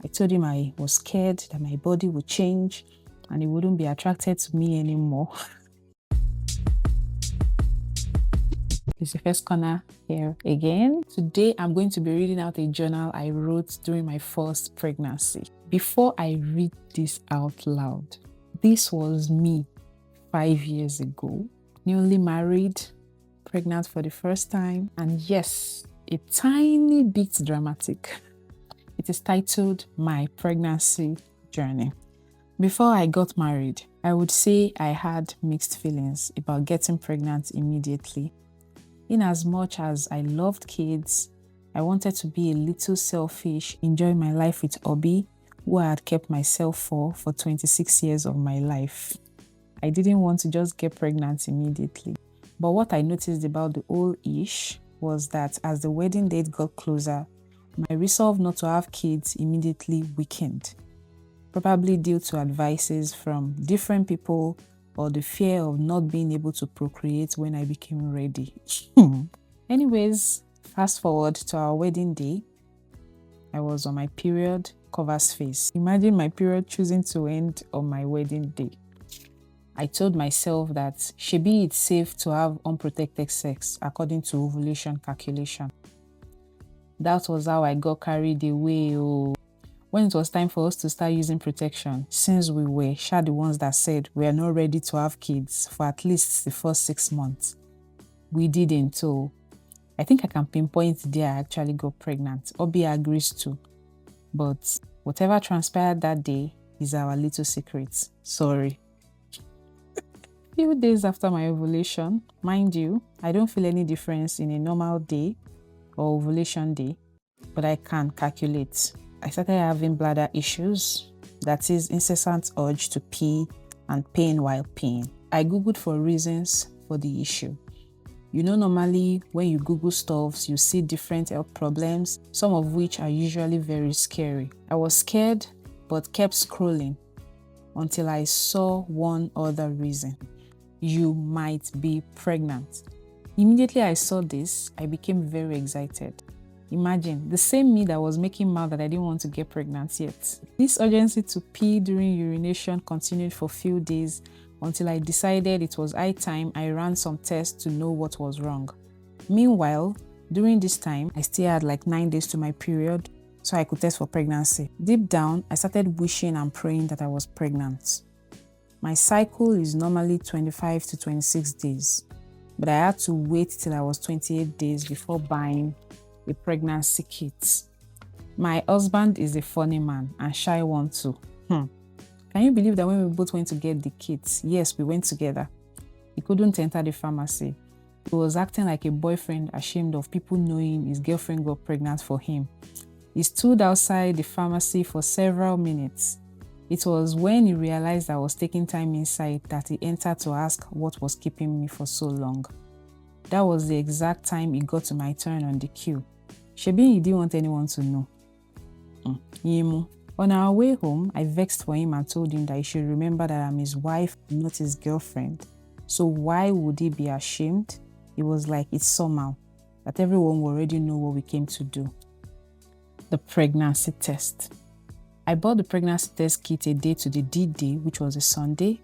I told him I was scared that my body would change and he wouldn't be attracted to me anymore. It's the first corner here again. Today, I'm going to be reading out a journal I wrote during my first pregnancy. Before I read this out loud, this was me 5 years ago, newly married, pregnant for the first time, and yes, a tiny bit dramatic. It is titled My Pregnancy Journey. Before I got married, I would say I had mixed feelings about getting pregnant immediately. In as much as I loved kids, I wanted to be a little selfish, enjoy my life with Obi, who I had kept myself for 26 years of my life. I didn't want to just get pregnant immediately. But what I noticed about the whole ish was that as the wedding date got closer, my resolve not to have kids immediately weakened, probably due to advices from different people or the fear of not being able to procreate when I became ready. Anyways, fast forward to our wedding day. I was on my period, covers face. Imagine my period choosing to end on my wedding day. I told myself that shebi it's safe to have unprotected sex according to ovulation calculation. That was how I got carried away. When it was time for us to start using protection, since we were the ones that said we are not ready to have kids for at least the first 6 months, we didn't. So I think I can pinpoint the day I actually got pregnant. Obi agrees too. But whatever transpired that day is our little secret. Sorry. Few days after my ovulation, mind you, I don't feel any difference in a normal day or ovulation day, but I can calculate. I started having bladder issues, that is incessant urge to pee and pain while peeing. I googled for reasons for the issue. You know, normally when you Google stuff, you see different health problems, some of which are usually very scary. I was scared, but kept scrolling until I saw one other reason. You might be pregnant. Immediately I saw this, I became very excited. Imagine, the same me that was making mouth that I didn't want to get pregnant yet. This urgency to pee during urination continued for a few days until I decided it was high time I ran some tests to know what was wrong. Meanwhile, during this time, I still had like 9 days to my period, so I could test for pregnancy. Deep down, I started wishing and praying that I was pregnant. My cycle is normally 25 to 26 days, but I had to wait till I was 28 days before buying a pregnancy kit. My husband is a funny man and shy one too. Can you believe that when we both went to get the kit, yes, we went together, he couldn't enter the pharmacy. He was acting like a boyfriend ashamed of people knowing his girlfriend got pregnant for him. He stood outside the pharmacy for several minutes. It was when he realized I was taking time inside that he entered to ask what was keeping me for so long. That was the exact time he got to my turn on the queue. Shebi he didn't want anyone to know. Yemu. On our way home, I vexed for him and told him that he should remember that I'm his wife, not his girlfriend. So why would he be ashamed? It was like it's somehow that everyone will already know what we came to do. The pregnancy test. I bought the pregnancy test kit a day to the D-Day, which was a Sunday.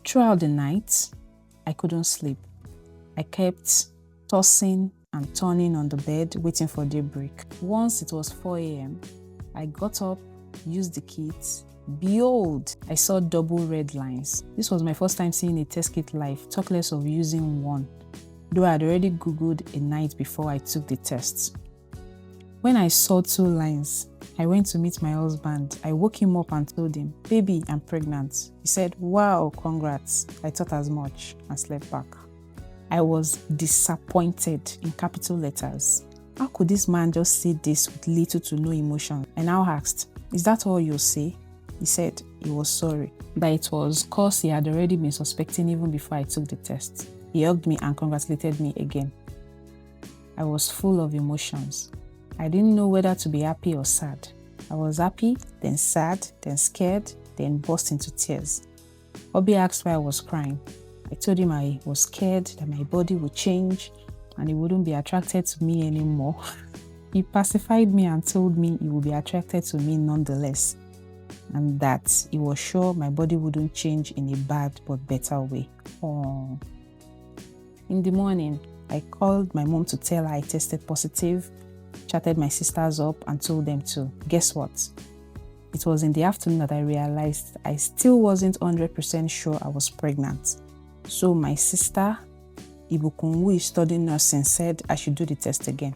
Throughout the night, I couldn't sleep. I kept tossing and turning on the bed, waiting for daybreak. Once it was 4 a.m., I got up, used the kit. Behold, I saw double red lines. This was my first time seeing a test kit live, talk less of using one, though I had already Googled a night before I took the test. When I saw 2 lines, I went to meet my husband. I woke him up and told him, "Baby, I'm pregnant." He said, "Wow, congrats." I thought as much and slept back. I was disappointed in capital letters. How could this man just say this with little to no emotion? I now asked, "Is that all you'll say?" He said he was sorry, that it was cause he had already been suspecting even before I took the test. He hugged me and congratulated me again. I was full of emotions. I didn't know whether to be happy or sad. I was happy, then sad, then scared, then burst into tears. Obi asked why I was crying. I told him I was scared that my body would change and he wouldn't be attracted to me anymore. He pacified me and told me he would be attracted to me nonetheless, and that he was sure my body wouldn't change in a bad but better way. Oh. In the morning, I called my mom to tell her I tested positive, chatted my sisters up and told them to. Guess what? It was in the afternoon that I realized I still wasn't 100% sure I was pregnant. So my sister, Ibukun, who is studying nursing, said I should do the test again.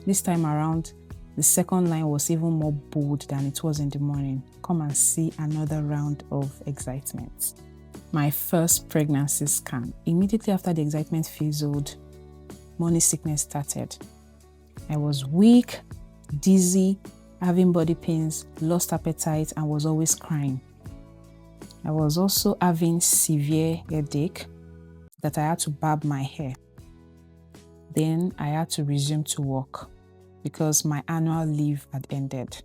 This time around, the second line was even more bold than it was in the morning. Come and see another round of excitement. My first pregnancy scan. Immediately after the excitement fizzled, morning sickness started. I was weak, dizzy, having body pains, lost appetite, and was always crying. I was also having severe headache that I had to barb my hair. Then I had to resume to work because my annual leave had ended.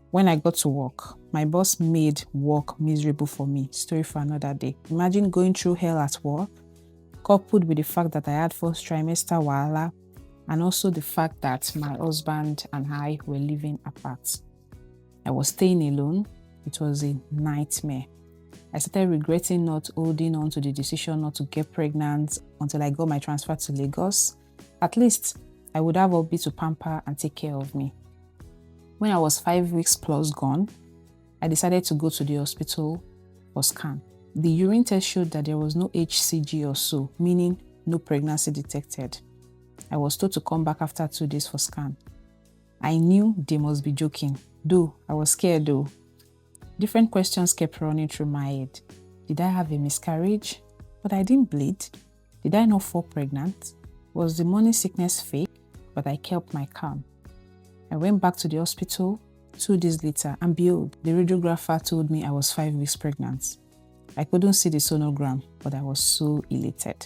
When I got to work, my boss made work miserable for me. Story for another day. Imagine going through hell at work, coupled with the fact that I had first trimester wahala, and also the fact that my husband and I were living apart. I was staying alone. It was a nightmare. I started regretting not holding on to the decision not to get pregnant until I got my transfer to Lagos. At least, I would have Obi to pamper and take care of me. When I was 5 weeks plus gone, I decided to go to the hospital for scan. The urine test showed that there was no HCG or so, meaning no pregnancy detected. I was told to come back after 2 days for scan. I knew they must be joking, though I was scared though. Different questions kept running through my head. Did I have a miscarriage? But I didn't bleed. Did I not fall pregnant? Was the morning sickness fake? But I kept my calm. I went back to the hospital 2 days later, and behold, the radiographer told me I was 5 weeks pregnant. I couldn't see the sonogram, but I was so elated.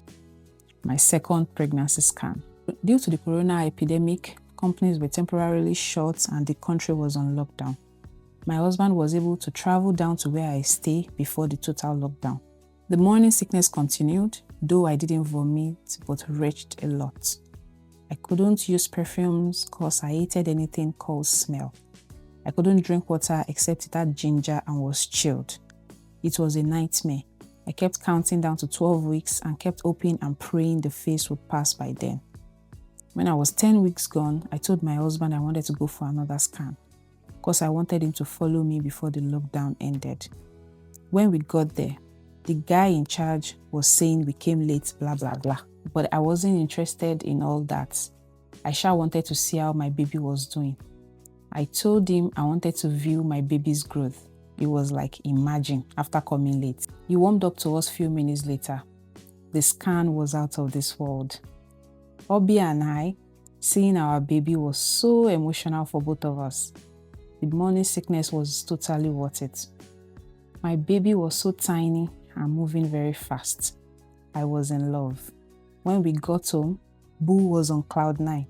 My second pregnancy scan. Due to the corona epidemic, companies were temporarily shut and the country was on lockdown. My husband was able to travel down to where I stay before the total lockdown. The morning sickness continued, though I didn't vomit, but retched a lot. I couldn't use perfumes because I hated anything called smell. I couldn't drink water except it had ginger and was chilled. It was a nightmare. I kept counting down to 12 weeks and kept hoping and praying the phase would pass by then. When I was 10 weeks gone, I told my husband I wanted to go for another scan because I wanted him to follow me before the lockdown ended. When we got there, the guy in charge was saying we came late, blah, blah, blah. But I wasn't interested in all that. I wanted to see how my baby was doing. I told him I wanted to view my baby's growth. It was like, imagine, after coming late. He warmed up to us a few minutes later. The scan was out of this world. Obi and I, seeing our baby was so emotional for both of us. The morning sickness was totally worth it. My baby was so tiny and moving very fast. I was in love. When we got home, Boo was on cloud 9.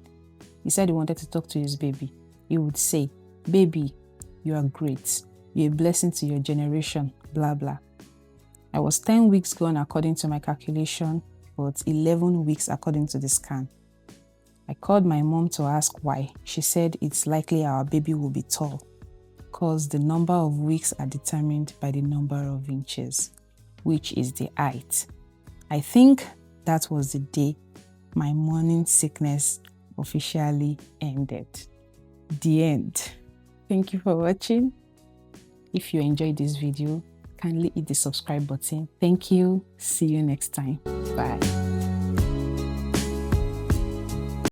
He said he wanted to talk to his baby. He would say, "Baby, you are great. You're a blessing to your generation, blah, blah." I was 10 weeks gone according to my calculation, but 11 weeks according to the scan. I called my mom to ask why. She said it's likely our baby will be tall, because the number of weeks are determined by the number of inches, which is the height. I think that was the day my morning sickness officially ended. The end. Thank you for watching. If you enjoyed this video, kindly hit the subscribe button. Thank you. See you next time. Bye.